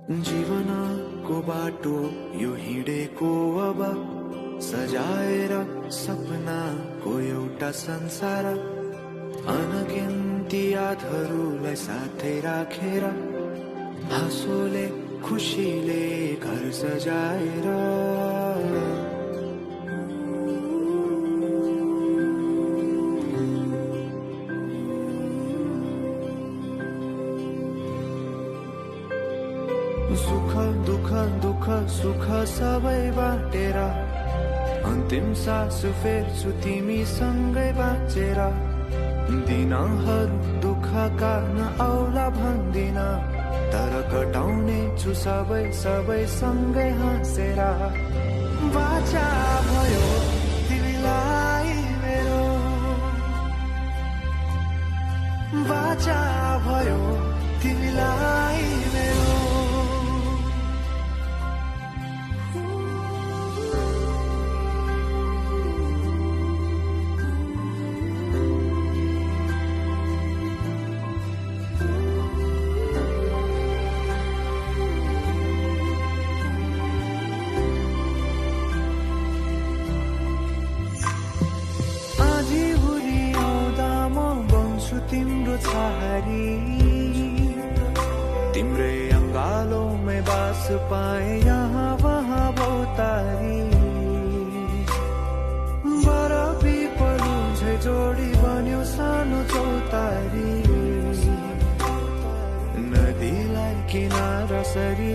जीवनको बाटो यो हिँडेको अब सजाएर सपनाको एउटा संसार अनगिन्ती यादहरूलाई साथै राखेर हाँसोले खुसीले घर सजाएर सुख दुख दुख सुख सबै बाटेर अन्तिम सास फेर्छु तिमीसँगै बाँचेर दिनहरू दुःखका नआउला भन्दिन तर कटाउने छु सबै सबै सँगै हाँसेर बाचा भयो तिमीलाई मेरो बाचा भयो तिमीलाई मेरो तिम्रो छहारी तिम्रै अंगालों बास पाए यहाँ वहाँ बहुतारी बरफी पलु झै जोडी बन्यो सानो चौतारी नदीलाई किनारा सरी